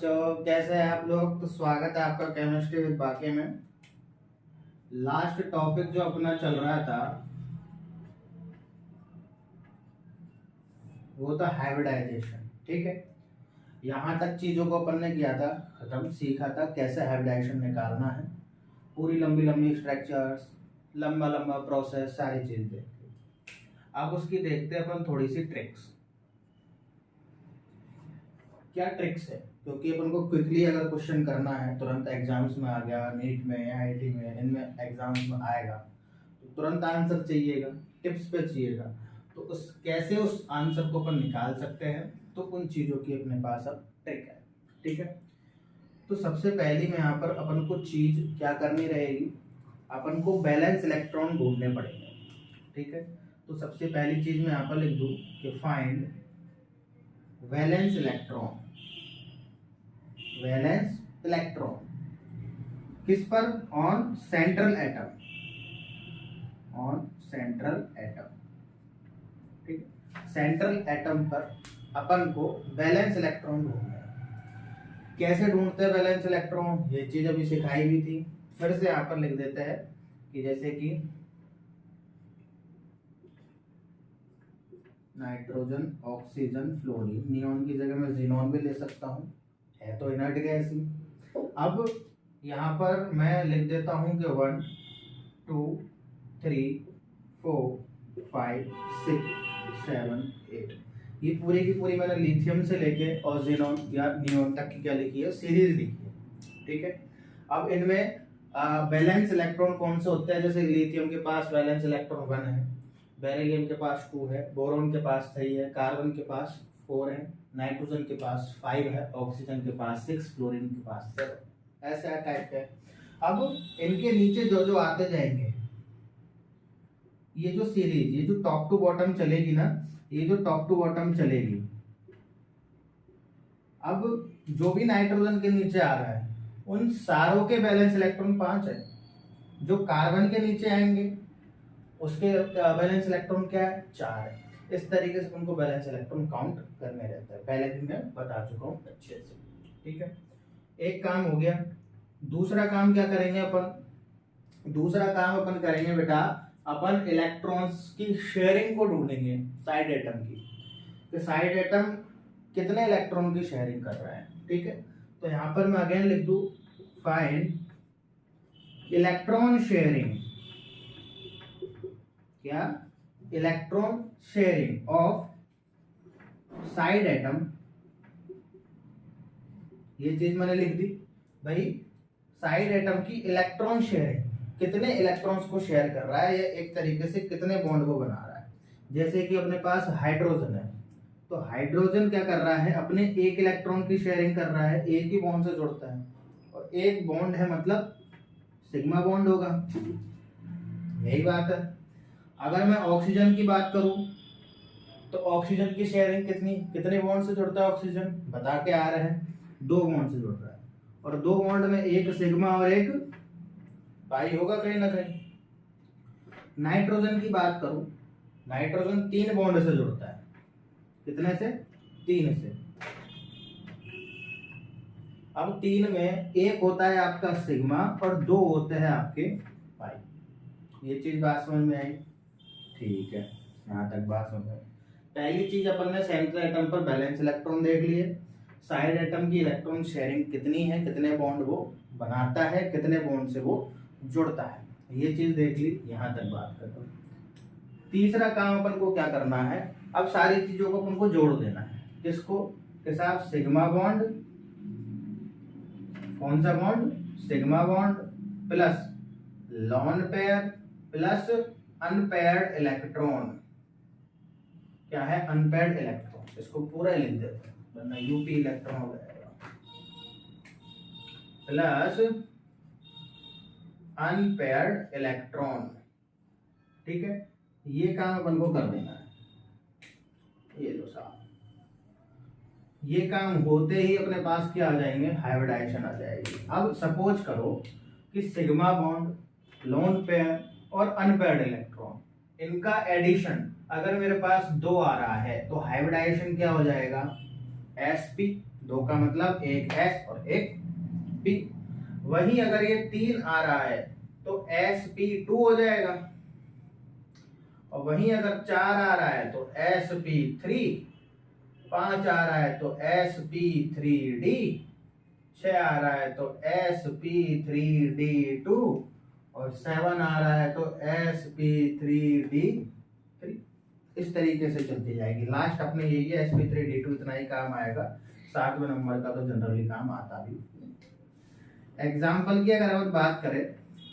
बच्चों, कैसे हैं आप लोग। तो स्वागत है आपका केमिस्ट्री विद बाकी में। लास्ट टॉपिक जो अपना चल रहा था वो था हाइब्रिडाइजेशन। ठीक है, यहाँ तक चीज़ों को अपन ने किया था खत्म, सीखा था कैसे हाइब्रिडाइजेशन निकालना है, पूरी लंबी लंबी स्ट्रक्चर्स, लंबा लंबा प्रोसेस, सारी चीज़ देखते। अब उसकी देखते हैं अपन थोड़ी सी ट्रिक्स। क्या ट्रिक्स है, क्योंकि अपन को क्विकली अगर क्वेश्चन करना है, तुरंत एग्जाम्स में आ गया, नीट में, आईआईटी में, इनमें एग्जाम्स में आएगा तो तुरंत आंसर चाहिएगा, टिप्स पे चाहिएगा। तो उस कैसे उस आंसर को अपन निकाल सकते हैं, तो उन चीज़ों की अपने पास अब ट्रिक है। ठीक है, तो सबसे पहली में यहाँ पर अपन को चीज़ क्या करनी रहेगी, अपन को बैलेंस इलेक्ट्रॉन ढूंढने पड़ेंगे। ठीक है, तो सबसे पहली चीज़ मैं यहाँ पर लिख दूँ कि find valence electron. Valence electron किस पर? On central atom, on central atom. ठीक, सेंट्रल एटम पर अपन को वैलेंस इलेक्ट्रॉन ढूंढना है। कैसे ढूंढते हैं वैलेंस इलेक्ट्रॉन, ये चीज अभी सिखाई हुई थी, फिर से यहाँ पर लिख देते हैं कि जैसे कि नाइट्रोजन, ऑक्सीजन, फ्लोरीन, नियॉन की जगह मैं जीनॉन भी ले सकता हूँ, है तो इनर्ट गैस ही। अब यहाँ पर मैं लिख देता हूँ कि 1 2 3 4 5 6 7 8, ये पूरी की पूरी मैंने लिथियम से लेके और जीनॉन या नियॉन तक की क्या लिखी है, सीरीज लिखी है। ठीक है, अब इनमें वैलेंस इलेक्ट्रॉन कौन से होते हैं, जैसे लिथियम के पास वैलेंस इलेक्ट्रॉन 1 है, बेरिलियम के पास 2 है, बोरोन के पास 3 है, कार्बन के पास 4 है, नाइट्रोजन के पास 5 है, ऑक्सीजन के पास 6, फ्लोरीन के पास 7, ऐसा टाइप है। अब इनके नीचे जो जो आते जाएंगे, ये जो सीरीज, ये जो टॉप टू बॉटम चलेगी ना, ये जो टॉप टू बॉटम चलेगी, अब जो भी नाइट्रोजन के नीचे आ रहा है उन सारों के बैलेंस इलेक्ट्रॉन 5 है। जो कार्बन के नीचे आएंगे उसके बैलेंस इलेक्ट्रॉन क्या है, 4 है। इस तरीके से उनको बैलेंस इलेक्ट्रॉन काउंट करने रहता है, पहले भी मैं बता चुका हूँ अच्छे से। ठीक है, एक काम हो गया। दूसरा काम क्या करेंगे अपन, दूसरा काम अपन करेंगे बेटा, अपन इलेक्ट्रॉन्स की शेयरिंग को ढूंढेंगे साइड एटम की, कि साइड एटम कितने इलेक्ट्रॉन की शेयरिंग कर रहा है। ठीक है, तो यहाँ पर मैं अगेन लिख दूं फाइंड इलेक्ट्रॉन शेयरिंग। क्या? Electron sharing of side atom. ये चीज मैंने लिख दी भाई, साइड एटम की इलेक्ट्रॉन शेयरिंग, कितने इलेक्ट्रॉन्स को शेयर कर रहा है, या एक तरीके से कितने बॉन्ड को बना रहा है। जैसे कि अपने पास हाइड्रोजन है, तो हाइड्रोजन क्या कर रहा है, अपने एक इलेक्ट्रॉन की शेयरिंग कर रहा है, एक ही बॉन्ड से जुड़ता है, और एक बॉन्ड है मतलब सिग्मा बॉन्ड होगा, यही बात है। अगर मैं ऑक्सीजन की बात करूं तो ऑक्सीजन की शेयरिंग कितनी, कितने बॉन्ड से जुड़ता है ऑक्सीजन, बता के आ रहे हैं 2 बॉन्ड से जुड़ रहा है, और 2 बॉन्ड में एक सिग्मा और एक पाई होगा कहीं ना कहीं। नाइट्रोजन की बात करूं, नाइट्रोजन 3 बॉन्ड से जुड़ता है, कितने से, 3 से। अब 3 में एक होता है आपका सिग्मा और 2 होते हैं आपके पाई। ये चीज बात समझ में आई? ठीक है, यहाँ तक बात समझ में। पहली चीज अपन ने सेंट्रल एटम पर बैलेंस इलेक्ट्रॉन देख लिए, साइड एटम की इलेक्ट्रॉन शेयरिंग कितनी है, कितने बॉन्ड वो बनाता है, कितने बॉन्ड से वो जुड़ता है, ये चीज देख ली। यहाँ तक बात करता हूँ। तीसरा काम अपन को क्या करना है, अब सारी चीजों को अपन को जोड़ देना है, किसको, के साथ सिग्मा बॉन्ड, कौन सा bond, sigma bond, plus lone pair, plus unpaired electron. क्या है, अनपेयर्ड इलेक्ट्रॉन, इसको पूरा लिख देते हैं वरना यूपी इलेक्ट्रॉन हो जाएगा, प्लस अनपेयर्ड इलेक्ट्रॉन। ठीक है, ये काम अपन को कर देना है। ये लो साहब, ये काम होते ही अपने पास क्या आ जाएंगे, हाइब्रिडाइजेशन आ जाएगी। अब सपोज करो कि सिग्मा बॉन्ड, लोन पेयर और अनपेयर्ड इलेक्ट्रॉन, इनका एडिशन अगर मेरे पास 2 आ रहा है तो हाइब्रिडाइजेशन क्या हो जाएगा, sp, 2 का मतलब एक S और एक P। वहीं अगर ये 3 आ रहा है तो sp2 हो जाएगा, और वहीं अगर 4 आ रहा है तो sp3, 5 आ रहा है तो sp3d, 6 आ रहा है तो sp3d2 और 7 आ रहा है तो sp3d3। इस तरीके से चलती जाएगी। लास्ट अपने यही है, sp3d2 इतना ही काम आएगा, 7वें नंबर का तो जनरली काम आता भी। एग्जाम्पल की अगर हम बात करें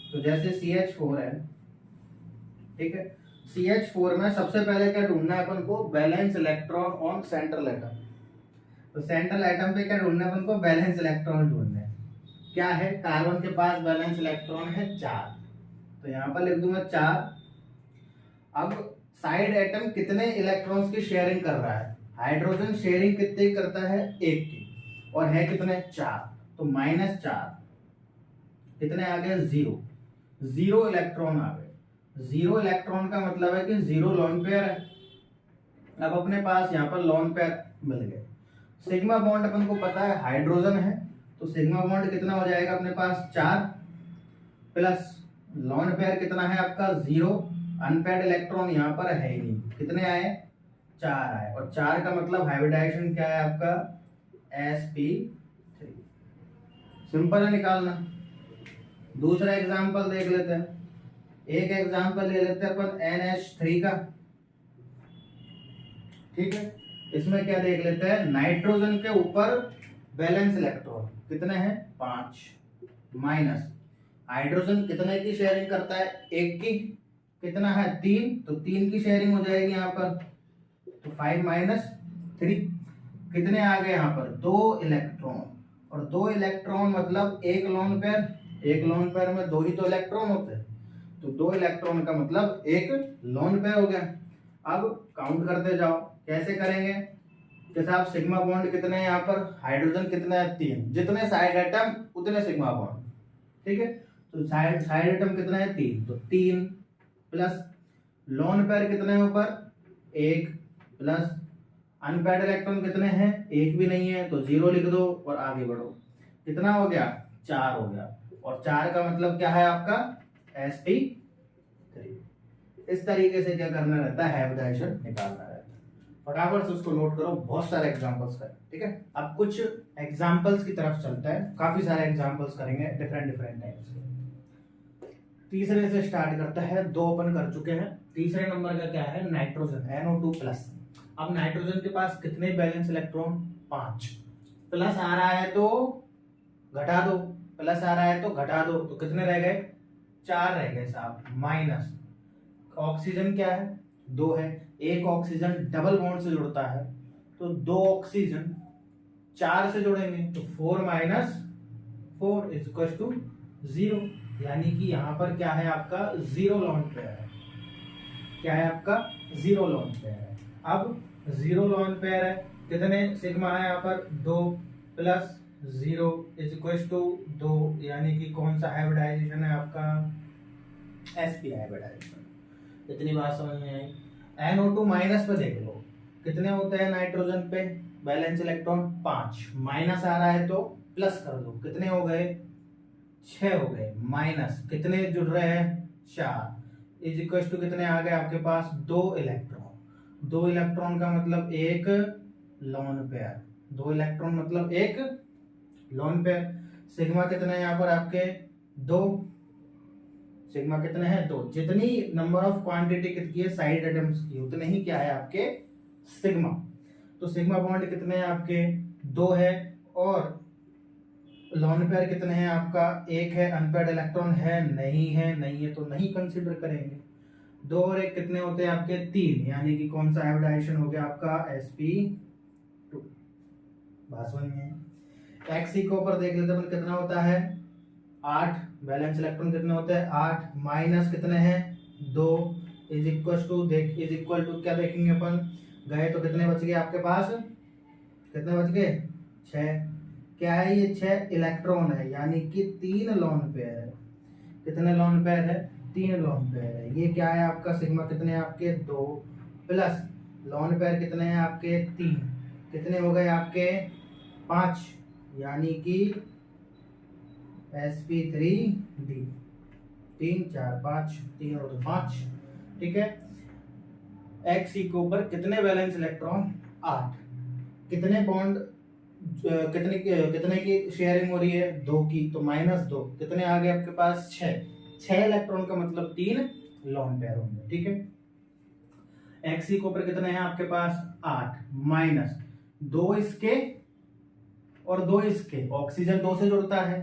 तो जैसे CH4 है, ठीक है। CH4 में सबसे पहले क्या ढूंढना है अपन को, balance electron on central atom. तो सेंट्रल एटम पे क्या ढूंढना है अपन को, बैलेंस इलेक्ट्रॉन ढूंढना है। क्या है, कार्बन के पास बैलेंस इलेक्ट्रॉन है 4, तो यहाँ पर लिख दूंगा 4। अब साइड एटम कितने इलेक्ट्रॉन्स की शेयरिंग कर रहा है, हाइड्रोजन शेयरिंग कितने करता है, 1 की, और है कितने 4, तो -4 कितने आ गए, 0 इलेक्ट्रॉन आ गए। 0 इलेक्ट्रॉन का मतलब है कि 0 लोन पेयर है। अब अपने पास यहाँ पर लोन पेयर मिल गए। सिग्मा बॉन्ड अपन को पता है हाइड्रोजन है, तो सिग्मा बॉन्ड कितना हो जाएगा अपने पास 4, प्लस लोन पेयर कितना है आपका 0, अनपेयर्ड इलेक्ट्रॉन यहाँ पर है ही नहीं, कितने आए 4 आए, और 4 का मतलब हाइब्रिडाइजेशन क्या है आपका sp3। सिंपल है निकालना। दूसरा एग्जांपल देख लेते हैं। एक एग्जांपल ले लेते हैं अपन NH3 का, ठीक है। इसमें क्या देख लेते हैं, नाइट्रोजन के ऊपर बैलेंस इलेक्ट्रॉन कितने हैं 5, माइनस हाइड्रोजन कितने की शेयरिंग करता है, 1 की, कितना है 3, तो 3 की शेयरिंग हो जाएगी यहाँ पर, तो 5 - 3 कितने आ गए यहाँ पर 2 इलेक्ट्रॉन, और 2 इलेक्ट्रॉन मतलब एक लोन पेयर, एक लोन पेयर में 2 ही तो इलेक्ट्रॉन होते हैं, तो 2 इलेक्ट्रॉन का मतलब एक लोन पेयर हो गया। अब काउंट करते जाओ, कैसे करेंगे, जैसे आप सिग्मा बॉन्ड कितने हैं यहाँ पर, हाइड्रोजन कितने हैं 3, जितने साइड एटम उतने सिग्मा बॉन्ड, ठीक है। तो साइड एटम कितने हैं 3, तो 3 प्लस लोन पेयर कितने हैं ऊपर 1, प्लस अनपेयर्ड इलेक्ट्रॉन कितने हैं, 1 भी नहीं है, तो 0 लिख दो और आगे बढ़ो। कितना हो गया 4 हो गया, और 4 का मतलब क्या है आपका sp3। इस तरीके से क्या करना रहता है, हाइब्रिडाइजेशन निकालना रहता है। फटाफट से उसको नोट करो, बहुत सारे एग्जांपल्स करें, ठीक है। अब कुछ एग्जांपल्स की तरफ चलता है, काफी सारे एग्जांपल्स करेंगे डिफरेंट टाइप्स के। तीसरे से स्टार्ट करता है, 2 ओपन कर चुके हैं। तीसरे नंबर का क्या है, नाइट्रोजन NO2+। अब नाइट्रोजन के पास कितने बैलेंस इलेक्ट्रॉन, 5, प्लस आ रहा है तो घटा दो, प्लस आ रहा है तो घटा दो, तो कितने रह गए 4 रह गए साहब, माइनस ऑक्सीजन क्या है 2 है, एक ऑक्सीजन डबल बॉन्ड से जुड़ता है, तो 2 ऑक्सीजन 4 से जुड़ेंगे, तो 4 - 4 = 0, यानी कि यहाँ पर क्या है आपका 0 लोन पेयर है। क्या है आपका 0 लोन पेयर है। अब 0 लोन पेयर है, कितने सिग्मा है यहाँ पर 2, प्लस 0 = 2, यानी कि कौन सा हाइब्रिडाइजेशन है आपका sp हाइब्रिडाइजेशन। इतनी बात समझ में आई। NO2- पे देख लो, कितने होते हैं नाइट्रोजन पे बैलेंस इलेक्ट्रॉन 5, माइनस आ रहा है तो प्लस कर दो, कितने हो गए 6 हो गए, माइनस कितने जुड़ रहे हैं 4, = कितने आ गए आपके पास 2 इलेक्ट्रॉन। 2 इलेक्ट्रॉन का मतलब एक लोन पेयर, 2 इलेक्ट्रॉन मतलब एक लोन पेयर। सिग्मा कितने हैं यहाँ पर आपके 2, सिग्मा कितने हैं 2, जितनी नंबर ऑफ क्वांटिटी कितनी है साइड एटम्स की, उतने ही क्या है आपके सिग्मा। तो सिग्मा बॉन्ड कितने हैं आपके 2 है, और लोन पेयर कितने हैं आपका 1 है, अनपेयर्ड इलेक्ट्रॉन है नहीं है तो नहीं कंसीडर करेंगे। 2 और 1 कितने होते हैं आपके 3, यानी कि कौन सा हाइब्रिडाइजेशन हो गया आपका sp2। बात समझ में। एक्स के ऊपर देख लेते हैं कितना होता है 8, बैलेंस इलेक्ट्रॉन कितने होते हैं 8, माइनस कितने हैं 2, इज इक्वल टू क्या देखेंगे अपन, गए तो कितने बच गए आपके पास, कितने बच गए 6। क्या है ये 6 इलेक्ट्रॉन है, यानी कि 3 लोन पेयर है। कितने लोन पेयर है 3 लोन पेयर है। ये क्या है आपका सिग्मा कितने हैं आपके 2, प्लस लोन पेयर कितने हैं आपके 3, कितने हो गए आपके 5, यानी कि sp3d। 3 4 5, 3 और 2 5, ठीक है। Xe के ऊपर कितने वैलेंस इलेक्ट्रॉन? 8। कितने बॉन्ड, कितने की शेयरिंग हो रही है? 2 की, तो -2, कितने आ गए आपके पास? 6 इलेक्ट्रॉन का मतलब 3 लोन पेयर होंगे, ठीक है। Xe के ऊपर कितने हैं आपके पास? 8 माइनस 2 इसके और 2 इसके, ऑक्सीजन 2 से जुड़ता है,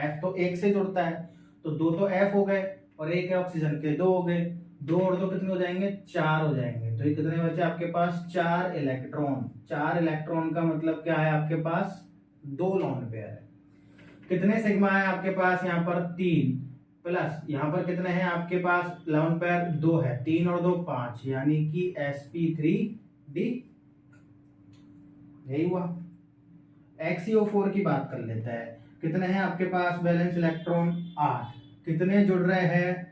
F तो 1 से जुड़ता है, तो 2 तो F हो गए और 1 है ऑक्सीजन के, 2 हो गए। 2 और 2 कितने हो जाएंगे? 4 हो जाएंगे। तो ये कितने बचे आपके पास? 4 इलेक्ट्रॉन। 4 इलेक्ट्रॉन का मतलब क्या है आपके पास? 2 लोन पेयर है। कितने सिग्मा है आपके पास? यहाँ पर 3, प्लस यहाँ पर कितने हैं आपके पास? लोन पेयर 2 है, 3 और 2 5, यानी कि sp3d। यही हुआ। XeO4 की बात कर लेते हैं। कितने हैं आपके पास वैलेंस इलेक्ट्रॉन? 8। कितने जुड़ रहे हैं?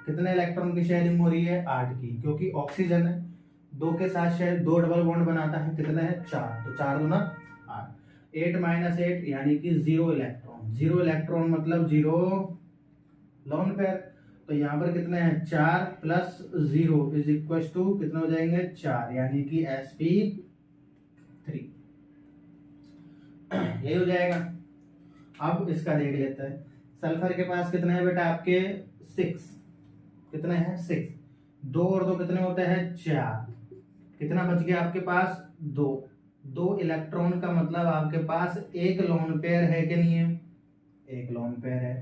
कितने इलेक्ट्रॉन की शेयरिंग हो रही है? 8 की, क्योंकि ऑक्सीजन है, 2 के साथ शेयर 2 डबल बॉन्ड बनाता है। कितने है? 4, तो 4 दूना 8। 8 माइनस 8 यानी कि 0 इलेक्ट्रॉन। 0 इलेक्ट्रॉन मतलब 0 लोन पेयर। तो यहाँ पर कितने हैं? 4 प्लस 0 इज इक्वल टू कितने हो जाएंगे? 4, यानी कि sp3। यही हो जाएगा। अब इसका देख लेते हैं। सल्फर के पास कितने हैं बेटा आपके? 6। कितने हैं? 6। 2 और 2 कितने होते हैं? 4। कितना बच गया आपके पास? 2 इलेक्ट्रॉन का मतलब आपके पास 1 लोन पेयर है कि नहीं है? 1 लोन पेयर है।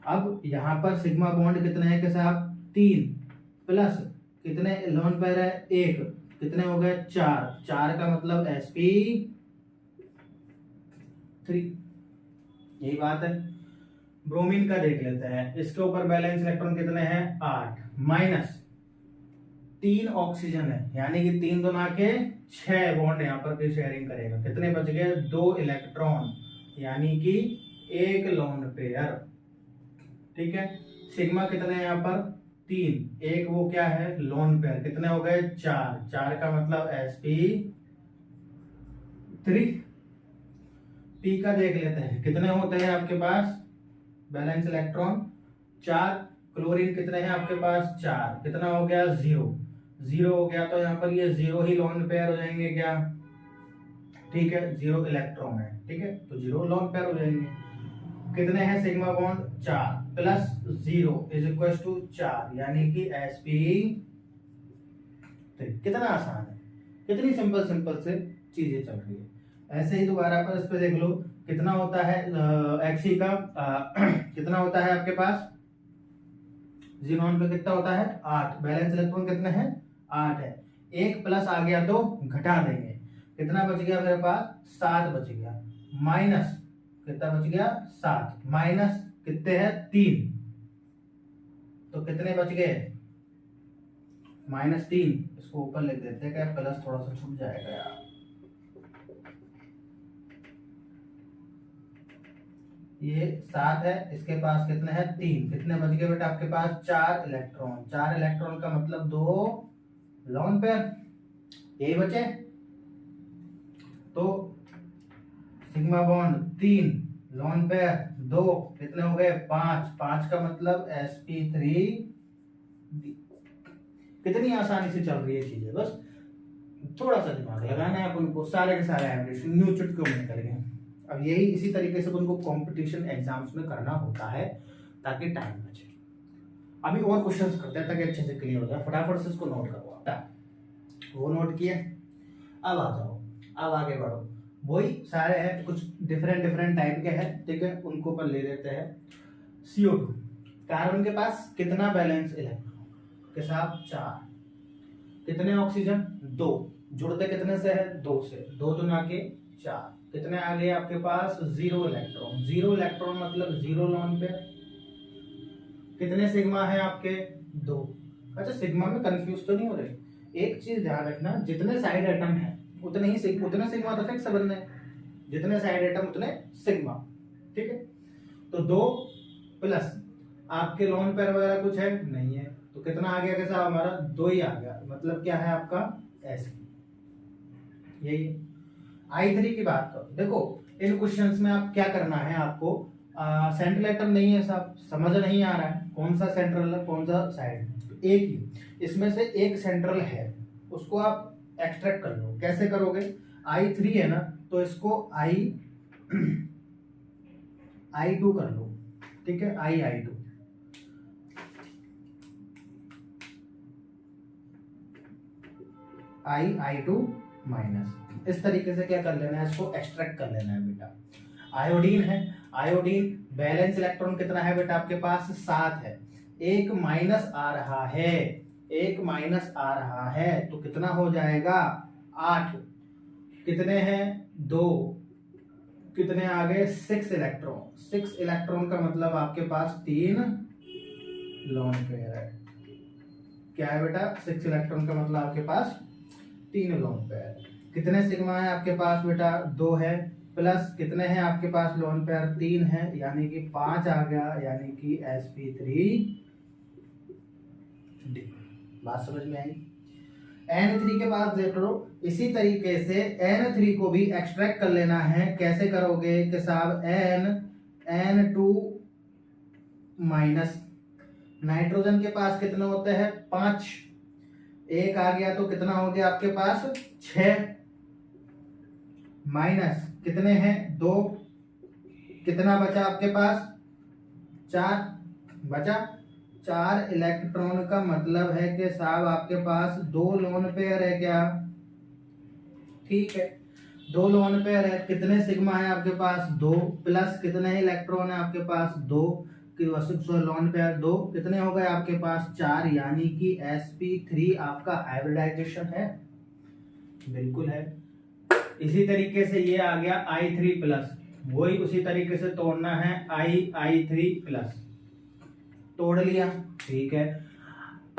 अब यहाँ पर सिग्मा बॉन्ड कितने हैं के साथ? 3, प्लस कितने लोन पेयर है? 1, कितने हो गए? 4। 4 का मतलब sp3। यही बात है। ब्रोमीन का देख लेते हैं। इसके ऊपर बैलेंस इलेक्ट्रॉन कितने हैं? 8 माइनस 3 ऑक्सीजन है, यानी कि 3 दूना के 6 बॉन्ड यहाँ पर भी शेयरिंग करेगा। कितने बच गए? 2 इलेक्ट्रॉन, यानी कि 1 लोन पेयर, ठीक है। सिग्मा कितने हैं यहाँ पर? 3, 1 वो क्या है? Lone pair. कितने हो गए? 4। 4 का मतलब sp3। पी का देख लेते हैं। कितने होते हैं आपके पास बैलेंस इलेक्ट्रॉन? 4। क्लोरीन कितने हैं आपके पास? 4। कितना हो गया? 0। 0 हो गया, तो यहाँ पर ये 0 ही लोन पेयर हो जाएंगे क्या? ठीक है, 0 इलेक्ट्रॉन है, ठीक है, तो 0 लोन पेयर हो जाएंगे। कितने हैं sigma bond? 4 plus 0 is equal to 4, यानी कि sp3। कितना आसान है, कितनी सिंपल सिंपल से चीजें चल रही है। ऐसे ही दोबारा पर इस पे देख लो। कितना होता है Xe का? कितना होता है आपके पास? जीनोन पे कितना होता है? 8। बैलेंस इलेक्ट्रॉन कितने हैं? 8 है। 1 प्लस आ गया तो घटा देंगे। कितना बच गया मेरे पास? 7 बच गया। माइनस कितना बच गया? 7 माइनस कितने हैं? 3, तो कितने बच गए? -3। इसको ऊपर लिख देते हैं, क्या प्लस थोड़ा सा छूट जाएगा यार। ये 7 है, इसके पास कितने हैं? 3। कितने बच गए बेटा आपके पास? 4 इलेक्ट्रॉन। 4 इलेक्ट्रॉन का मतलब 2 लोन पेयर, यही बचे। तो सिग्मा बॉन्ड 3, लोन पेयर 2, कितने हो गए? 5। 5 का मतलब sp3। कितनी आसानी से चल रही है चीजें, बस थोड़ा सा दिमाग लगाना है अपन को। सारे के सारे एवरेज न्यू चुटकियों में निकल गए। अब यही इसी तरीके से उनको कंपटीशन एग्जाम्स में करना होता है ताकि टाइम बचे। अभी और क्वेश्चंस करते हैं ताकि अच्छे से क्लियर हो जाए। फटाफट से इसको नोट करो। वो नोट किए, अब आ जाओ, अब आगे बढ़ो। वही सारे हैं, कुछ डिफरेंट डिफरेंट टाइप के हैं, ठीक है, उनको पर ले लेते हैं। CO2, कार्बन के पास कितना बैलेंस इलेक्ट्रॉन के साथ? 4। कितने ऑक्सीजन? 2। जुड़ते कितने से है? 2 से। 2 दूना के 4। कितने आ गए आपके पास? 0 इलेक्ट्रॉन। 0 इलेक्ट्रॉन मतलब 0 लोन पेयर। कितने सिग्मा है आपके? 2। अच्छा, सिग्मा में कंफ्यूज तो नहीं हो रहे? एक चीज ध्यान रखना, जितने साइड एटम है उतने सिग्मा तो फिक्स बनने, जितने साइड एटम उतने सिग्मा, ठीक है। तो 2 प्लस आपके लोन पेयर वगैरह कुछ है नहीं है, तो कितना आ गया कैसा? हमारा 2 ही आ गया, मतलब क्या है आपका? sp। यही I3 की बात करो, देखो इन क्वेश्चंस में आप क्या करना है आपको, सेंट्रल एटम नहीं है साहब, समझ नहीं आ रहा है कौन सा सेंट्रल है कौन सा साइड, एक ही इसमें से एक सेंट्रल है, उसको आप एक्सट्रैक्ट कर लो। कैसे करोगे, I3 है ना, तो इसको I2 कर लो, ठीक है, I2 I2 माइनस, इस तरीके से क्या कर लेना है, इसको एक्सट्रैक्ट कर लेना है बेटा। आयोडीन है, आयोडीन बैलेंस इलेक्ट्रॉन कितना है बेटा आपके पास, 7 है, एक माइनस आ रहा है, एक माइनस आ रहा है, तो कितना हो जाएगा 8, कितने हैं 2, कितने आ गए 6 इलेक्ट्रॉन, 6 इलेक्ट्रॉन का मतलब आपके पास 3 लोन पेयर है। क्या है बेटा, 6 इलेक्ट्रॉन का मतलब आपके पास 3 लोन पेयर। कितने सिग्मा है आपके पास बेटा, 2 है, प्लस कितने हैं आपके पास लोन पेयर, 3 है, यानी कि 5 आ गया, यानी कि sp3d। बात समझ में आई। N3 के पास देख लो, इसी तरीके से N3 को भी एक्सट्रैक्ट कर लेना है। कैसे करोगे कि साहब N2 माइनस, नाइट्रोजन के पास कितने होते हैं 5, एक आ गया तो कितना हो गया आपके पास 6, माइनस कितने हैं 2, कितना बचा आपके पास 4 बचा, 4 इलेक्ट्रॉन का मतलब है कि साहब आपके पास 2 लोन पेयर है क्या, ठीक है 2 लोन पेयर है। कितने सिग्मा है आपके पास 2, प्लस कितने इलेक्ट्रॉन है आपके पास 2, लोन पेयर 2, कितने हो गए आपके पास 4, यानी कि sp3 आपका हाइब्रिडाइजेशन है, बिल्कुल है। इसी तरीके से ये आ गया I3 प्लस, वही उसी तरीके से तोड़ना है I3 प्लस, तोड़ लिया, ठीक है।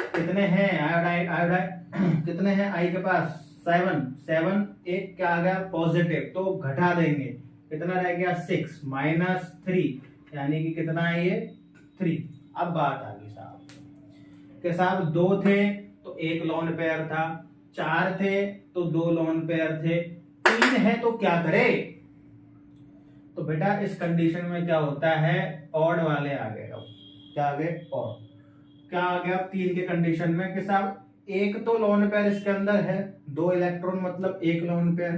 कितने हैं आयोडाइड कितने हैं I के पास 7, एक क्या आ गया पॉजिटिव, तो घटा देंगे, कितना रह गया 6 माइनस 3, यानी कि कितना है ये 3। अब बात आ गई साहब कि साहब 2 थे तो एक लोन पेयर था, 4 थे तो 2 लोन पेयर थे, 3 है तो क्या करे, तो बेटा इस कंडीशन में क्या होता है, ऑड वाले आ गए, क्या आ गए ऑड, क्या आ गया 3 के कंडीशन में कि साहब एक तो लोन पेयर इसके अंदर है, 2 इलेक्ट्रॉन मतलब एक लोन पेयर,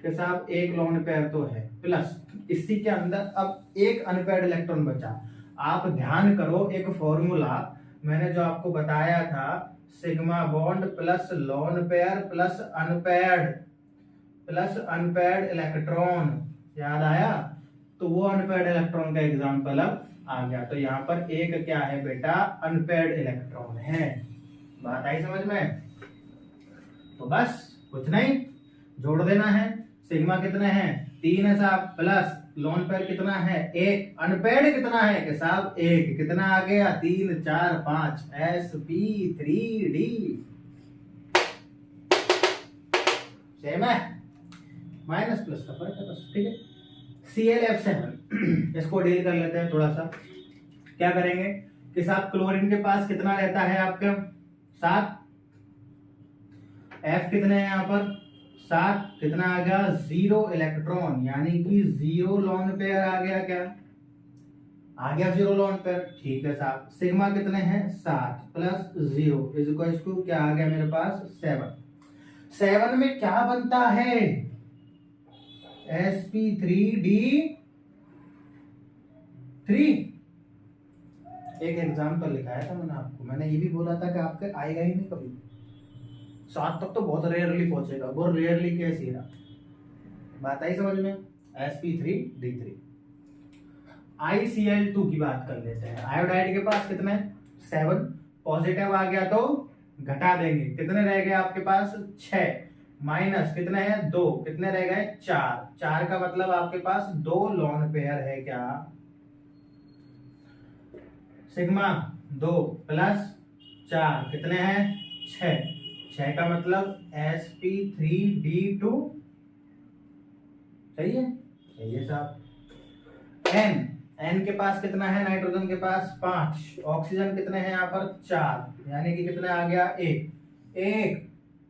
कि साहब एक लोन पेयर तो है, प्लस इसी के अंदर अब एक अनपेयर्ड इलेक्ट्रॉन बचा। आप ध्यान करो, एक फॉर्मूला मैंने जो आपको बताया था, sigma bond plus lone pair plus unpaired electron, याद आया, तो वो अनपेयर्ड इलेक्ट्रॉन का एग्जांपल अब आ गया। तो यहाँ पर एक क्या है बेटा अनपेयर्ड इलेक्ट्रॉन है। बात आई समझ में, तो बस कुछ नहीं, जोड़ देना है। सिग्मा कितने हैं 3 है साहब, प्लस लोन पेयर कितना है 1, अनपेयर्ड कितना है कि साहब 1, कितना आ गया 3 4 5 sp3d, सेम है, माइनस प्लस का फर्क है बस, ठीक है। Cl इसको डील कर लेते हैं थोड़ा सा। क्या करेंगे कि साहब क्लोरीन के पास कितना रहता है आपके 7, F कितने हैं यहाँ पर 7, कितना आ गया 0 इलेक्ट्रॉन, यानी कि 0 लोन पेयर आ गया, क्या आ गया 0 लोन पेयर, ठीक है साहब। सिग्मा कितने हैं 7 प्लस 0 इज इक्वल टू क्या आ गया मेरे पास 7 में क्या बनता है sp3d3। एक एग्जाम्पल लिखाया था मैंने आपको, मैंने ये भी बोला था कि आपके आएगा ही नहीं कभी, 7 तक तो बहुत रेयरली पहुंचेगा, बहुत रेयरली कैसे रहा, बात आई समझ में। sp3d3। ICl2 की बात कर लेते हैं। आयोडाइड के पास कितने 7, पॉजिटिव आ गया तो घटा देंगे, कितने रह गए आपके पास 6, माइनस कितने हैं 2, कितने रह गए 4 का मतलब आपके पास 2 लोन पेयर है, क्या सिग्मा 2 प्लस 4 कितने हैं 6 का मतलब sp3d2, सही है साहब। N के पास कितना है, नाइट्रोजन के पास 5, ऑक्सीजन कितने हैं यहाँ पर 4, यानी कि कितना आ गया 1,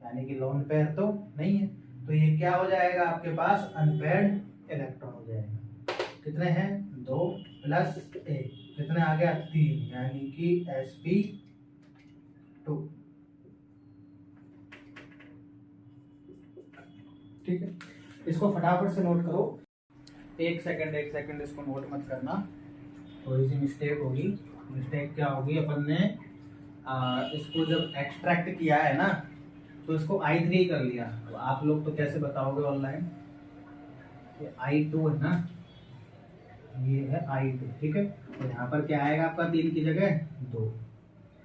यानी कि लोन पेयर तो नहीं है, तो ये क्या हो जाएगा आपके पास अनपेयर्ड इलेक्ट्रॉन हो जाएगा। कितने हैं? 2 + 1 कितने आ गया? 3, यानी कि sp2। ठीक है, इसको फटाफट से नोट करो। एक सेकंड इसको नोट मत करना, थोड़ी सी मिस्टेक होगी। मिस्टेक क्या होगी? अपन ने इसको जब एक्सट्रैक्ट किया है ना, तो इसको I3 कर लिया। तो आप लोग तो कैसे बताओगे ऑनलाइन? ये I2 है ना, ये है I2। ठीक है, तो यहाँ पर क्या आएगा आपका? 3 की जगह 2,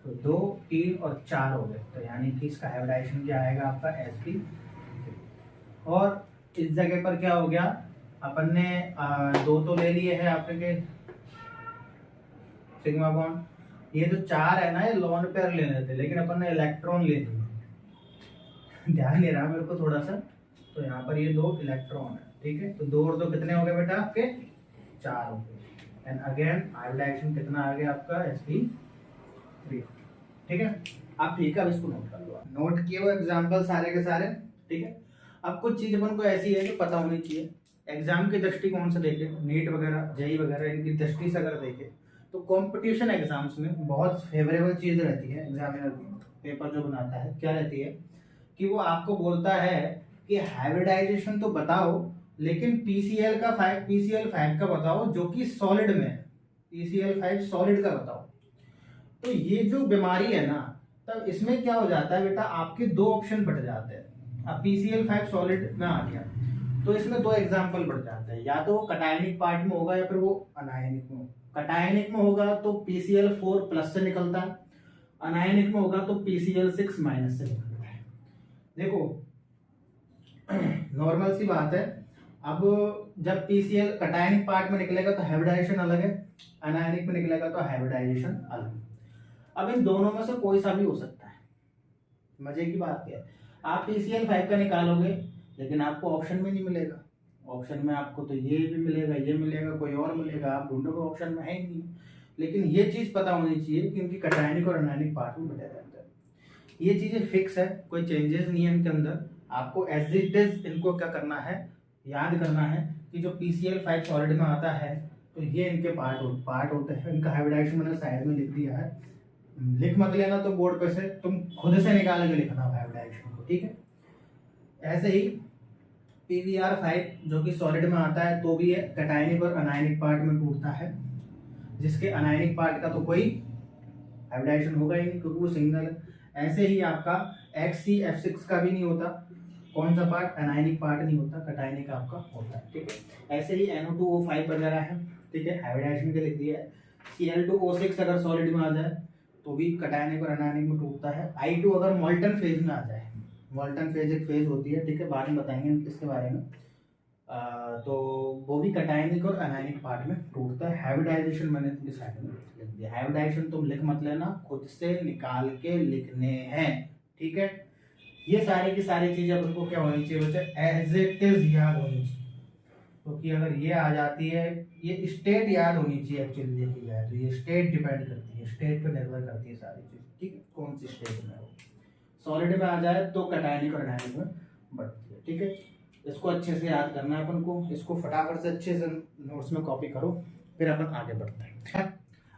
तो 2, 3 और 4 हो गए। तो यानी कि इसका हाइब्रिडाइजेशन क्या आएगा आपका? sp। और इस जगह पर क्या हो गया? अपन ने 2 तो ले लिए हैं आपके सिग्मा बॉन्ड। ये जो 4 है ना, ये लोन पेयर लेने थे, लेकिन अपन ने इलेक्ट्रॉन ले लिए। ध्यान नहीं रहा मेरे को थोड़ा सा। तो यहाँ पर ये 2 इलेक्ट्रॉन है। ठीक है, तो 2 और 2 कितने हो गए बेटा आपके? 4 हो गए। एंड अगेन हाइब्रिडाइजेशन कितना आ गया आपका? sp3। ठीक है, आप ठीक है, अब इसको नोट कर लो। नोट किए वो एग्जाम्पल सारे के सारे। ठीक है, अब कुछ चीज अपन को ऐसी है जो पता होनी चाहिए। एग्जाम के दृष्टिकोण से देखे, नीट वगैरह, जेई वगैरह, इनकी दृष्टि से अगर देखे, तो कंपटीशन एग्जाम्स में बहुत फेवरेबल चीज रहती है एग्जामिनर की, पेपर जो बनाता है, क्या रहती है कि वो आपको बोलता है कि हाइब्रिडाइजेशन तो बताओ, लेकिन PCl5 का बताओ जो कि सॉलिड में है। PCl5 सॉलिड का बताओ। तो ये जो बीमारी है ना, तब इसमें क्या हो जाता है बेटा, आपके 2 ऑप्शन बढ़ जाते हैं। अब PCl5 सॉलिड में आ गया, तो इसमें 2 एग्जाम्पल बढ़ जाते हैं, या तो वो कटायनिक पार्ट में होगा या फिर वो अनायनिक में। कटायनिक में होगा तो PCl4+ से निकलता है, अनायनिक में होगा तो PCl6- से निकलता है। देखो नॉर्मल सी बात है। अब जब PCl कटायनिक पार्ट में निकलेगा तो हाइब्रिडाइजेशन अलग है, अनायनिक में निकलेगा तो हाइब्रिडाइजेशन अलग। अब इन दोनों में से कोई सा भी हो सकता है। मजे की बात क्या है, आप PCl5 का निकालोगे, लेकिन आपको ऑप्शन में नहीं मिलेगा। ऑप्शन में आपको तो ये भी मिलेगा, ये मिलेगा, कोई और मिलेगा, आप ढूंढोगे, ऑप्शन में है ही नहीं। लेकिन ये चीज पता होनी चाहिए कि इनकी कटायनिक और अनायनिक पार्ट में बताया जाता है। ये चीजें फिक्स है, कोई चेंजेस नहीं है इनके अंदर। आपको एज इट इज इनको क्या करना है, याद करना है कि जो PCl5 सॉलिड में आता है, तो ये इनके पार्ट होते हैं। इनका हाइब्रिडाइजेशन मैंने साइड में लिख दिया है, लिख मत लेना तो बोर्ड पे से, तुम खुद से निकाल के लिखना हाइब्रिडाइजेशन को। ठीक है, ऐसे ही PBr5 जो कि सॉलिड में आता है, तो भी कटायनिक और अनायनिक पार्ट में टूटता है, जिसके अनायनिक पार्ट का तो कोई हाइब्रिडाइजेशन होगा ही नहीं क्योंकि वो सिंगल है। ऐसे ही आपका XCF6 का भी नहीं होता। कौन सा पार्ट? अनायनिक पार्ट नहीं होता, कटायनिक आपका होता है। ठीक है, ऐसे ही NO2O5 वगैरह है। ठीक है, हाइब्रिडाइजेशन के लिख दिया है। Cl2O6 अगर सॉलिड में आ जाए तो भी कटायनिक और अनायनिक में टूटता है। I2 अगर मॉल्टन फेज में आ जाए, मॉल्टन फेज एक फेज होती है, ठीक है, बाद में बताएंगे इसके बारे में। तो वो भी कटायनिक और अनायनिक पार्ट में टूटता है। हाइब्रिडाइजेशन मैंने इनके साइड में लिख दिया। हाइब्रिडाइजेशन तुम लिख मत लेना, खुद से निकाल के लिखने हैं। ठीक है, ये सारी की सारी चीजें अपन को क्या होनी चाहिए बच्चे? एज इट इज याद होनी चाहिए। क्योंकि अगर ये आ जाती है, ये स्टेट याद होनी चाहिए एक्चुअली देखी जाए तो। ये स्टेट डिपेंड करती है, स्टेट पे निर्भर करती है सारी चीज। ठीक है, कौन सी स्टेट में हो। सॉलिड में आ जाए तो कटायनिक और अनायनिक में बढ़ती है। ठीक है, इसको अच्छे से याद करना है अपन को। इसको फटाफट से अच्छे से नोट्स में कॉपी करो, फिर अपन आगे बढ़ते हैं।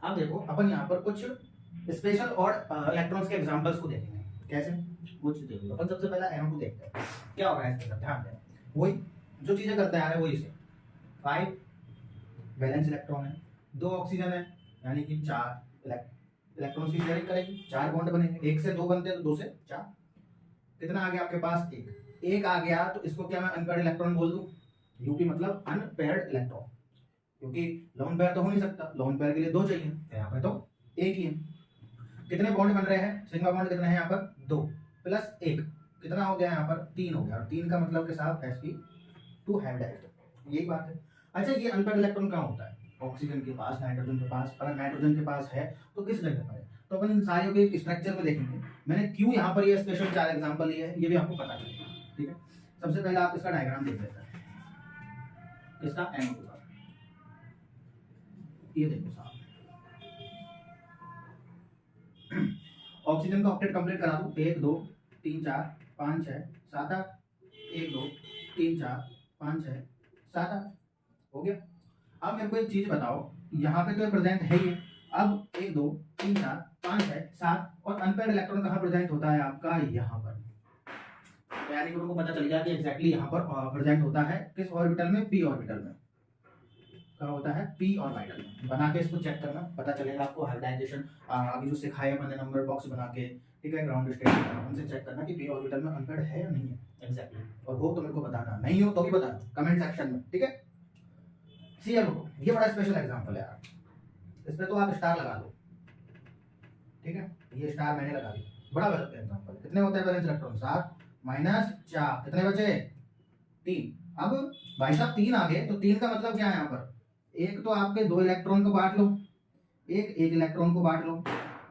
अब देखो, अपन यहाँ पर कुछ स्पेशल और इलेक्ट्रॉन्स के एग्जांपल्स को देखेंगे। कैसे? कुछ देख लो। अपन सबसे पहला NO2 देखते हैं, क्या होगा इसके साथ, ध्यान दें। वही जो चीजें करते आ रहे हैं वही से। 5 वैलेंस इलेक्ट्रॉन है, 2 ऑक्सीजन है, यानी कि 4 इलेक्ट्रॉन की शेयरिंग करेगी, 4 बॉन्ड बनेंगे। 1 से 2 बनते हैं तो 2 से 4। कितना आ गया आपके पास? 1 आ गया, तो इसको क्या मैं अनपेयर्ड इलेक्ट्रॉन बोल दूं? UP मतलब अनपेयर्ड इलेक्ट्रॉन, क्योंकि लोन पेयर तो हो नहीं सकता, लोन पेयर के लिए 2 चाहिए, यहाँ पे तो 1 ही है। कितने बॉन्ड बन रहे हैं? सिग्मा बॉन्ड कितने हैं यहाँ पर? 2 + 1 कितना हो गया यहाँ पर? 3 हो गया। और 3 का मतलब के साथ sp2 हाइब्रिडाइज्ड, यही बात है। अच्छा, ये अनपेयर्ड इलेक्ट्रॉन कहाँ होता है? ऑक्सीजन के पास, नाइट्रोजन के पास। अगर नाइट्रोजन के पास है तो किस जगह पर है? तो अपन इन सारियों के स्ट्रक्चर में देखेंगे। मैंने क्यों यहाँ पर ये स्पेशल 4 एग्जांपल लिए हैं, ये भी आपको पता चलेगा। ठीक है, सबसे पहले आप इसका डायग्राम देख लेते हैं, इसका NO2 का। ये देखो साहब, ऑक्सीजन का ऑक्टेट कंप्लीट करा दो। 1 2 3 4 5 6 7 8, 1 2 3 4 5 6 7 8 हो गया। अब मेरे को एक चीज बताओ, यहाँ पे तो प्रेजेंट है ही, अब 1 2 3 4 5 6 7 और अनपेयर्ड इलेक्ट्रॉन कहाँ प्रेजेंट होता है आपका, यहाँ पर। तो यानी कि उनको पता चल गया कि एग्जैक्टली यहाँ पर प्रेजेंट होता है किस ऑर्बिटल में, पी ऑर्बिटल में। कहाँ होता है, पी ऑर्बिटल में। बना के इसको चेक करना, पता चलेगा आपको हाइब्रिडाइजेशन। अभी जो सिखाया मैंने नंबर बॉक्स बना के, ठीक है, ग्राउंड स्टेट उनसे चेक करना कि पी ऑर्बिटल में अनपेयर्ड है या नहीं है एग्जैक्टली। और हो तो मेरे को बताना, नहीं हो तो भी बताना कमेंट सेक्शन में, ठीक है। CL2 ये बड़ा स्पेशल एग्जांपल है यार, इसमें तो आप स्टार लगा दो, ठीक है, ये स्टार मैंने लगा दी, बड़ा बेस्ट एग्जांपल है। कितने होते हैं वैलेंस इलेक्ट्रॉन, 7 -4, कितने बचे, 3। अब भाई साहब 3 आ गए तो 3 का मतलब क्या है यहाँ पर, एक तो आपके 2 इलेक्ट्रॉन को बांट लो, एक इलेक्ट्रॉन को बांट लो।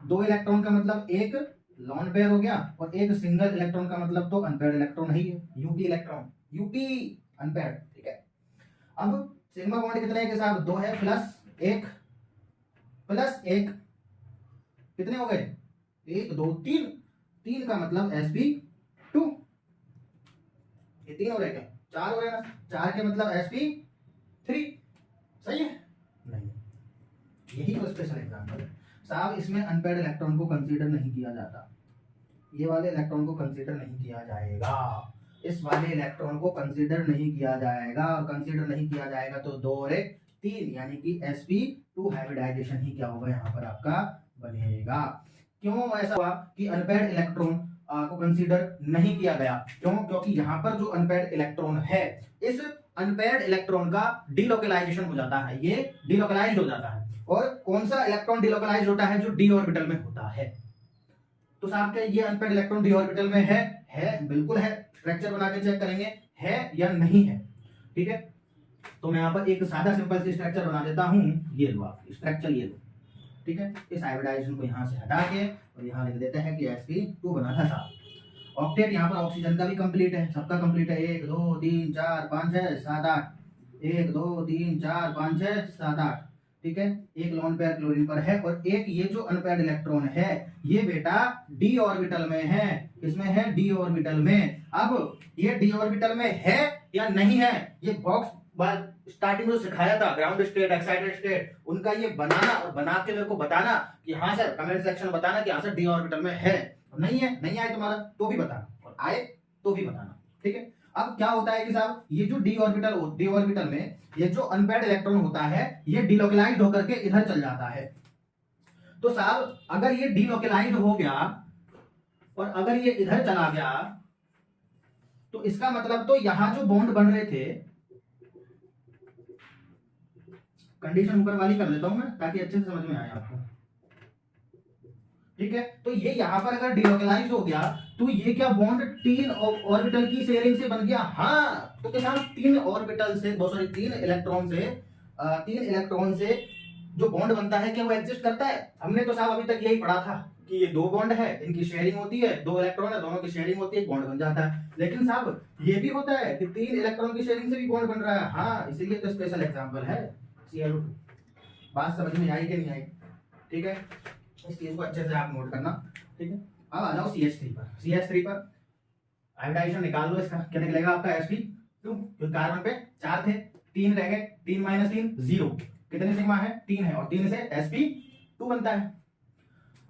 2 इलेक्ट्रॉन का मतलब एक लॉन पेयर हो गया, और एक सिंगल इलेक्ट्रॉन का मतलब तो अनपेयर्ड इलेक्ट्रॉन ही है, यूपी इलेक्ट्रॉन, यूपी अनपेयर्ड, ठीक है। अब सिग्मा बॉन्ड कितने के साथ, 2 है, प्लस एक कितने हो गए, 1 2 3। 3 का मतलब sp2, ये 3 हो रहे क्या, 4 हो रहे ना, 4 के मतलब sp3, सही है, नहीं, यही तो स्पेशल एग्जांपल है साहब। इसमें अनपेयर्ड इलेक्ट्रॉन को कंसीडर नहीं किया जाता, ये वाले इलेक्ट्रॉन को कंसीडर नहीं किया जाएगा, इस वाले इलेक्ट्रॉन को कंसीडर नहीं किया जाएगा, और कंसीडर नहीं किया जाएगा तो 2 और 1 3, यानी कि sp2 हाइब्रिडाइजेशन ही क्या होगा यहाँ पर आपका बनेगा। क्यों ऐसा हुआ कि अनपेयर्ड इलेक्ट्रॉन को कंसीडर नहीं किया गया, क्यों, क्योंकि यहाँ पर जो अनपेयर्ड इलेक्ट्रॉन है, इस अनपेयर्ड इलेक्ट्रॉन का डिलोकलाइजेशन हो जाता है, ये डिलोकलाइज्ड हो जाता है। और कौन सा इलेक्ट्रॉन डिलोकलाइज्ड होता है, जो डी ऑर्बिटल में होता है। तो साहब क्या ये अनपेयर्ड इलेक्ट्रॉन डी ऑर्बिटल में है, बिल्कुल है, स्ट्रक्चर बना के चेक करेंगे है या नहीं है, ठीक है। तो मैं यहाँ पर एक सादा सिंपल सी स्ट्रक्चर बना देता हूँ, ये लो आप स्ट्रक्चर, ये लो, ठीक है। इस हाइब्रिडाइजेशन को यहाँ से हटा के और यहाँ लिख देते हैं कि sp2 बना था साहब। ऑक्टेट यहाँ पर ऑक्सीजन का भी कंप्लीट है, सबका कंप्लीट है, 1 2 3 4 5 6 7 8, 1 2 3 4 5 6 7 8, ठीक है। एक लोन पेयर क्लोरीन पर है, और एक ये जो अनपेयर्ड इलेक्ट्रॉन है ये बेटा डी ऑर्बिटल में है, इसमें है डी ऑर्बिटल में। अब ये डी ऑर्बिटल में है या नहीं है, ये बॉक्स स्टार्टिंग में सिखाया था, ग्राउंड स्टेट, एक्साइटेड स्टेट, उनका ये बनाना और बना के मेरे को बताना कि हाँ सर, कमेंट सेक्शन में बताना कि हाँ सर डी ऑर्बिटल में है, नहीं है, नहीं आए तुम्हारा तो भी बताना, और आए तो भी बताना, ठीक है। अब क्या होता है कि साहब ये जो डी ऑर्बिटल में ये जो अनपेयर्ड इलेक्ट्रॉन होता है, ये डिलोकलाइज्ड होकर के इधर चल जाता है। तो साहब अगर ये डिलोकलाइज्ड हो गया और अगर ये इधर चला गया, तो इसका मतलब तो यहां जो बॉन्ड बन रहे थे, कंडीशन ऊपर वाली कर देता हूं मैं ताकि अच्छे से समझ में आए आपको, ठीक है। तो ये यहां पर अगर डिलोकलाइज्ड हो गया तो ये क्या बॉन्ड 3 ऑर्बिटल की शेयरिंग से बन गया, हाँ। तो किसान 3 ऑर्बिटल से, सॉरी 3 इलेक्ट्रॉन से जो बॉन्ड बनता है क्या वो एग्जिस्ट करता है। हमने तो साहब अभी तक यही पढ़ा था कि ये 2 बॉन्ड है, इनकी शेयरिंग होती है, 2 इलेक्ट्रॉन है, दोनों की शेयरिंग होती है, बॉन्ड बन जाता है। लेकिन साहब ये भी होता है कि 3 इलेक्ट्रॉन की शेयरिंग से भी बॉन्ड बन रहा है, हाँ, इसीलिए तो स्पेशल एग्जांपल है CL2। बात समझ में आई कि नहीं आई, ठीक है। इस चीज को अच्छे से आप नोट करना, ठीक है। अब आ जाओ CH3 पर हाइब्रिडाइजेशन निकाल लो, इसका क्या निकलेगा आपका sp2, क्योंकि कार्बन पे 4 थे, 3 रह गए, 3 - 3 0, कितने सिग्मा है, 3 है, और 3 से sp2 बनता है।